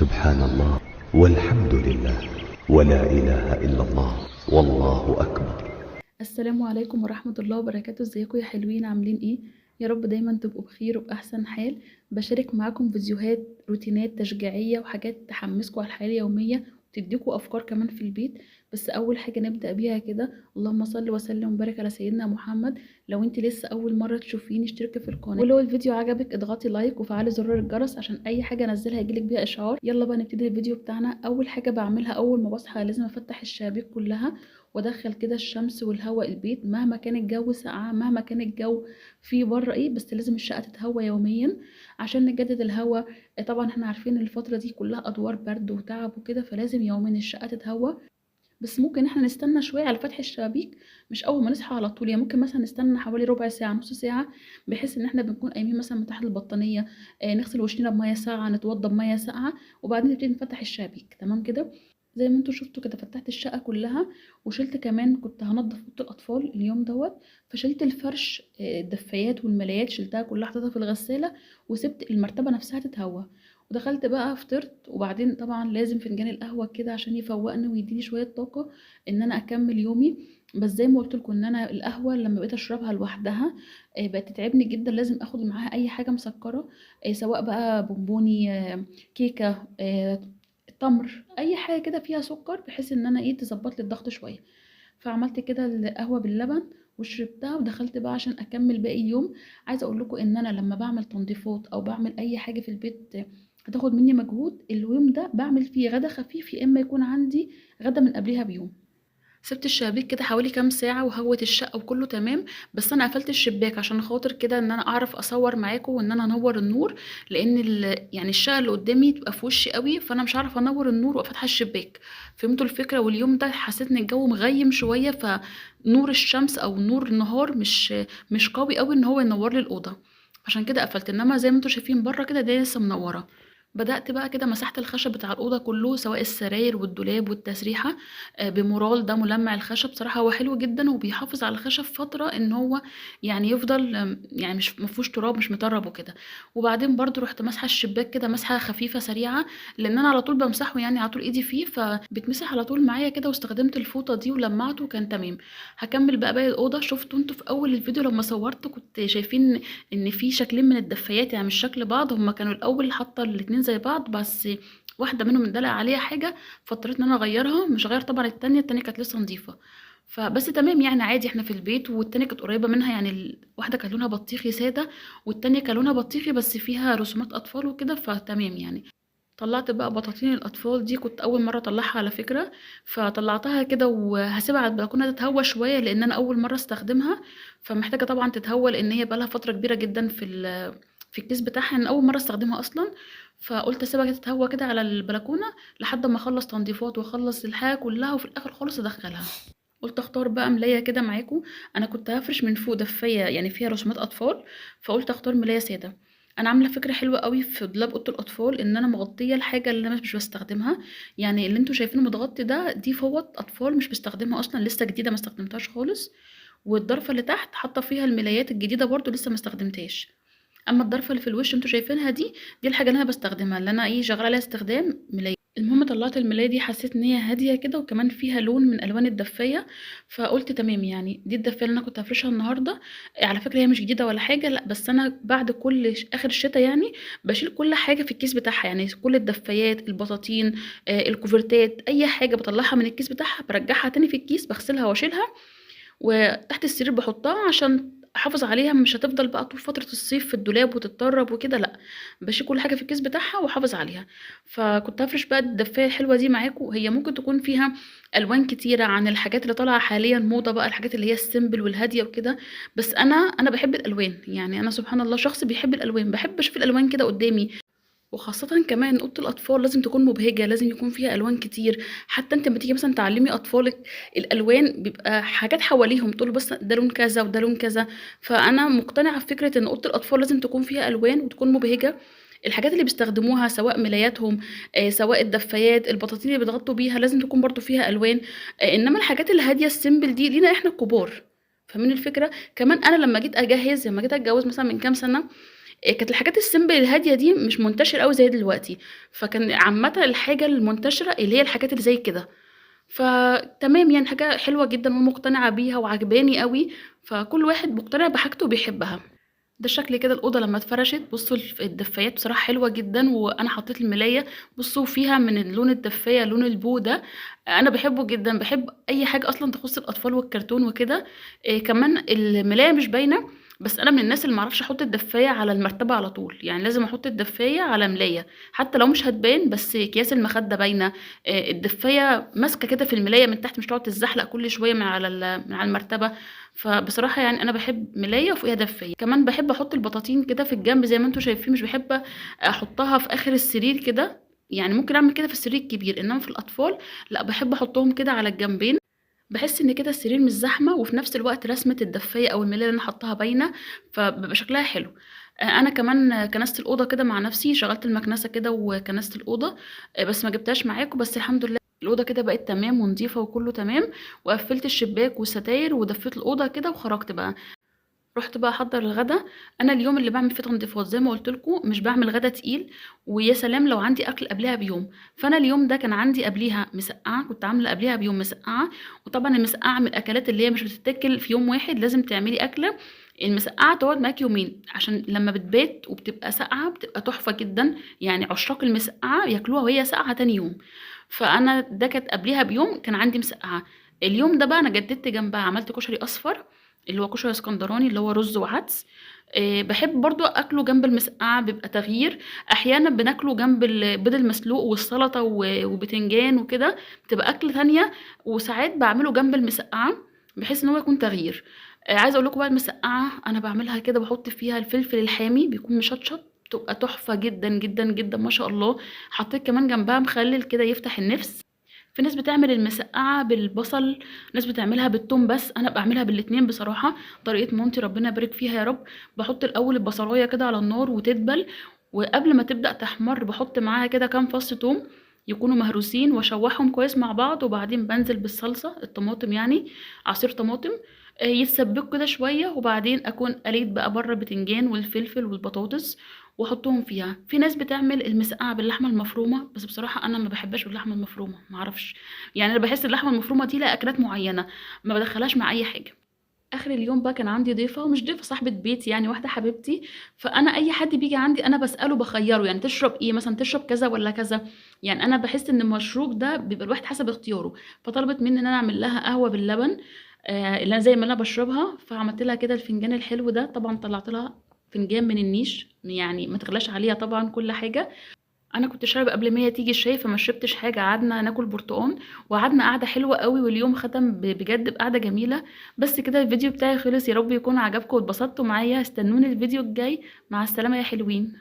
سبحان الله، والحمد لله، ولا إله إلا الله، والله أكبر. السلام عليكم ورحمة الله وبركاته. ازيكم يا حلوين؟ عاملين ايه؟ يا رب دايما تبقوا بخير وبأحسن حال. بشارك معاكم فيديوهات روتينات تشجيعية وحاجات تحمسكم على الحياة اليومية وتديكوا أفكار كمان في البيت. بس أول حاجة نبدأ بيها كده، اللهم صل وسلم وبارك على سيدنا محمد. لو انت لسه أول مرة تشوفيني اشتركي في القناة، ولو الفيديو عجبك اضغطي لايك وفعلي زرار الجرس عشان أي حاجة انزلها يجيلك بيها إشعار. يلا بقى نبتدي الفيديو بتاعنا. أول حاجة بعملها أول ما بصحى لازم أفتح الشبابيك كلها وادخل كده الشمس والهواء البيت، مهما كان الجو ساقعة، مهما كان الجو في بره ايه، بس لازم الشقة تتهوى يوميا عشان نجدد الهواء. طبعا احنا عارفين ان الفترة دي كلها ادوار برد وتعب وكده، فلازم يوميا الشقة تتهوى. بس ممكن احنا نستنى شوية على فتح الشبابيك، مش اول ما نصحى على طول، يعني ممكن مثلا نستنى حوالي ربع ساعة نص ساعة، بحيث ان احنا بنكون قايمين مثلا من تحت البطانية. نغسل وشنا بمية ساقعة، نتوضى بمية ساقعة، وبعدين نبتدي نفتح الشبابيك. تمام كده؟ زي ما انتوا شفتوا كده فتحت الشقة كلها، وشلت كمان، كنت هنضف اوضه الاطفال اليوم دوت، فشلت الفرش، الدفايات والملايات شلتها كلها حطيتها في الغسالة، وسبت المرتبة نفسها تتهوى. ودخلت بقى فطرت، وبعدين طبعا لازم فنجان القهوة كده عشان يفوقني ويديني شوية طاقة ان انا اكمل يومي. بس زي ما قلت لكم ان انا القهوة لما بقيت اشربها لوحدها بقت تتعبني جدا، لازم اخد معاها اي حاجة مسكرة، سواء بقى بونبوني، كيكة، تمر، اي حاجه كده فيها سكر، بحيث ان انا ايه تظبط لي الضغط شويه. فعملت كده القهوه باللبن وشربتها، ودخلت بقى عشان اكمل باقي اليوم. عايزه اقول لكم ان انا لما بعمل تنظيفات او بعمل اي حاجه في البيت هتاخد مني مجهود، اليوم ده بعمل فيه غدا خفيف، يا اما يكون عندي غدا من قبلها بيوم. سبت الشبابيك كده حوالي كام ساعة وهوت الشقة وكله تمام، بس انا قفلت الشباك عشان خاطر كده ان انا اعرف اصور معاكم وان انا انور النور، لان يعني الشقة اللي قدامي تبقى في وشي قوي، فانا مش عارفة انور النور وفتح الشباك. فهمتوا الفكرة؟ واليوم ده حسيت ان الجو مغيم شوية، فنور الشمس او نور النهار مش قوي قوي ان هو ينور لي الأوضة، عشان كده قفلت. انما زي ما انتوا شايفين بره كده ده لسه منورة. بدأت بقى كده مسحت الخشب بتاع الأوضة كله، سواء السراير والدولاب والتسريحة، بمورال، ده ملمع الخشب. بصراحة هو حلو جدا وبيحافظ على الخشب فترة ان هو يعني يفضل يعني مش مفهوش تراب، مش مطرب وكده. وبعدين برضو رحت مسحة الشباك كده مسحة خفيفة سريعة، لان انا على طول بمسحه، يعني على طول ايدي فيه فبتمسح على طول معايا كده، واستخدمت الفوطة دي ولمعته وكان تمام. هكمل بقى باقي الأوضة. شفتوا انتوا في اول الفيديو لما صورت كنت شايفين ان في شكلين من الدفايات، يعني مش شكل بعض، هما كانوا الاول حاطة الاتنين زي بعض، بس واحدة منهم مدلق عليها حاجة، فاضطريت ان انا اغيرها، مش غير طبعا التانية كانت لسه نظيفة. فبس تمام يعني عادي، احنا في البيت، والتانية كانت قريبة منها، يعني واحدة كانت لونها بطيخي سادة، والتانية كان لونها بطيخي بس فيها رسومات اطفال وكده، فتمام يعني. طلعت بقى بطاطين الاطفال دي، كنت اول مره اطلعها على فكره، فطلعتها كده وهسيبها على البلكونه تتهوى شويه، لان انا اول مره استخدمها، فمحتاجه طبعا تتهوى، لان هي بقالها فتره كبيره جدا في الكيس بتاعها، انا اول مره استخدمها اصلا. فقلت اسيبها كده تتهوى كده على البلكونه لحد ما اخلص تنظيفات واخلص الحاجه كلها، وفي الاخر خالص ادخلها. قلت اختار بقى ملايه كده معاكم. انا كنت هفرش من فوق دفايه يعني فيها رسومات اطفال، فقلت اختار ملايه ساده. انا عامله فكره حلوه قوي في دولاب اوضه الاطفال، ان انا مغطيه الحاجه اللي انا مش بستخدمها. يعني اللي انتوا شايفينه متغطي ده دي فوط اطفال مش بستخدمها اصلا، لسه جديده ما استخدمتهاش خالص. والضرفه اللي تحت حاطه فيها الملايات الجديده برضو لسه ما استخدمتهاش. اما الضرفه اللي في الوش انتوا شايفينها دي الحاجه اللي انا بستخدمها، اللي انا ايه شغاله عليها استخدام ملايات. المهم طلعت الملاية دي، حسيت ان هي هاديه كده وكمان فيها لون من الوان الدفايه، فقلت تمام يعني دي الدفايه اللي انا كنت هفرشها النهارده. على فكره هي مش جديده ولا حاجه، لا، بس انا بعد كل اخر الشتاء يعني بشيل كل حاجه في الكيس بتاعها، يعني كل الدفايات، البطاطين، الكوفرتات، اي حاجه بطلعها من الكيس بتاعها برجعها تاني في الكيس، بغسلها واشيلها، وتحت السرير باحطها عشان احافظ عليها، مش هتفضل بقى طول فترة الصيف في الدولاب وتتطرب وكده، لا، بشيل كل حاجة في الكيس بتاعها واحافظ عليها. فكنت هفرش بقى الدفاية الحلوة دي معاكم، هي ممكن تكون فيها الوان كتيرة عن الحاجات اللي طالعة حاليا موضة بقى، الحاجات اللي هي السيمبل والهادية وكده، بس انا بحب الالوان، يعني انا سبحان الله شخص بيحب الالوان، بحب اشوف الالوان كده قدامي. وخاصة كمان أوضة الأطفال لازم تكون مبهجة، لازم يكون فيها ألوان كتير. حتى انت لما تيجي مثلا تعلمي أطفالك الألوان، بيبقى حاجات حواليهم تقول بس ده لون كذا وده لون كذا. فأنا مقتنعة بفكرة إن أوضة الأطفال لازم تكون فيها ألوان وتكون مبهجة. الحاجات اللي بيستخدموها سواء ملاياتهم، سواء الدفايات، البطاطين اللي بيتغطوا بيها لازم تكون برضو فيها ألوان. إنما الحاجات الهادية السيمبل دي لينا إحنا الكبار. فاهمين الفكرة؟ كمان أنا لما جيت أجهز، لما جيت أتجوز مثلا من كام سنة، كانت الحاجات الsimple الهادية دي مش منتشرة أوي زي دلوقتي، فكان عامةً الحاجة المنتشرة اللي هي الحاجات اللي زي كده. فتمام يعني حاجة حلوة جدًا ومقتنعة بيها وعاجباني أوي، فكل واحد مقتنع بحاجته وبيحبها. ده شكل كده الأوضة لمّا اتفرشت. بُصّوا الدفايات بصراحة حلوة جدًا، وأنا حطيت الملاية بُصّوا فيها من لون الدفاية لون البو ده، أنا باحبه جدًا، باحب أي حاجة أصلًا تخُص الأطفال والكرتون وكده. كمان الملاية مش باينة، بس أنا من الناس اللي ما اعرفش أحط الدفاية على المرتبة على طول، يعني لازم أحط الدفاية على ملاية، حتى لو مش هتبان بس أكياس المخدة باينة. الدفاية ماسكة كده في الملاية من تحت مش تقعد تتزحلق كل شوية من على المرتبة. فبصراحة يعني أنا باحب ملاية وفوقيها دفاية. كمان باحب أحط البطاطين كده في الجنب زي ما أنتم شايفين، مش باحب أحطها في آخر السرير كده، يعني ممكن أعمل كده في السرير الكبير، إنما في الأطفال لأ، باحب أحطهم كده على الجنبين، باحس إن كده السرير مش زحمة، وفي نفس الوقت رسمة الدفاية أو الملاية اللي أنا حاطاها باينة، فبيبقى شكلها حلو. أنا كمان كنست الأوضة كده مع نفسي، شغّلت المكنسة كده وكنست الأوضة. بس ما جبتهاش معاكم، بس الحمد لله الأوضة كده بقت تمام ونضيفة وكله تمام، وقفّلت الشباك والستاير ودفّيت الأوضة كده وخرجت بقى. رُحت بقى أحضّر الغدا. أنا اليوم اللي باعمل فيه تنضيفات زي ما قُلت لكم مش باعمل غدا تقيل، ويا سلام لو عندي أكل قبلها بيوم. فأنا اليوم ده كان عندي قبليها مسقعة، كنت عاملة قبليها بيوم مسقعة. وطبعًا المسقعة من الأكلات اللي هي مش بتتاكل في يوم واحد، لازم تعملي أكلة المسقعة تقعد معاكِ يومين، عشان لمّا بتبات وبتبقى ساقعة بتبقى تحفة جدًا، يعني عشاق المسقعة ياكلوها وهي ساقعة تاني يوم. فأنا ده كانت قبليها بيوم كان عندي مسقعة. اليوم ده بقى أنا جددت جنبها، عملت كشري أصفر اللي هو كشري اسكندراني اللي هو رز وعدس. باحب برضه آكله جنب المسقعة بيبقى تغيير. أحيانًا بناكله جنب البيض المسلوق والسلطة وبتنجان وكده، بتبقى أكلة تانية. وساعات باعمله جنب المسقعة بحيث إن هو يكون تغيير. عايزة أقول لكم بقى المسقعة أنا باعملها كده باحط فيها الفلفل الحامي بيكون مشطشط، بتبقى تحفة جدًا، جدًا، جدًا ما شاء الله. حطيت كمان جنبها مخلل كده يفتح النِفس. في ناس بتعمل المسقعة بالبصل، ناس بتعملها بالتوم بس، أنا باعملها بالاتنين بصراحة، طريقة مامتي ربنا يبارك فيها يا رب. باحط الأول البصلاية كده على النار وتدبل، وقبل ما تبدأ تحمر باحط معاها كده كام فص توم يكونوا مهروسين واشوحهم كويس مع بعض، وبعدين بانزل بالصلصة الطماطم يعني عصير طماطم. يتسبكوا كده شوية، وبعدين أكون قليت بقى برّه البتنجان والفلفل والبطاطس واحطهم فيها. في ناس بتعمل المسقعة باللحمة المفرومة، بس بصراحة أنا ما باحبهاش باللحمة المفرومة، ما اعرفش، يعني أنا باحس اللحمة المفرومة دي لأكلات معينة، ما بادخّلهاش مع أي حاجة. آخر اليوم بقى كان عندي ضيفة، مش ضيفة صاحبة بيت يعني واحدة حبيبتي. فأنا أي حد بييجي عندي أنا باسأله باخيّره، يعني تشرب إيه مثلًا، تشرب كذا والّا كذا. يعني أنا باحس إن المشروب ده بيبقى الواحد حسب اختياره. فطلبت مني إن أنا أعمل لها قهوة باللبن، اللي أنا زي ما أنا باشربها، فعملت لها كده الفنجان الحلو ده. طبعًا طلّعت لها فنجان من النيش، يعني ما تغلاش عليها طبعًا كل حاجة. أنا كنت شاربة قبل ما هي تيجي الشاي فما شربتش حاجة، قعدنا ناكل برتقان وقعدنا قعدة حلوة أوي، واليوم ختم بجد بقعدة جميلة. بس كده الفيديو بتاعي خلص، يا رب يكون عجبكم واتبسطتوا معايا. استنوني الفيديو الجاي، مع السلامة يا حلوين.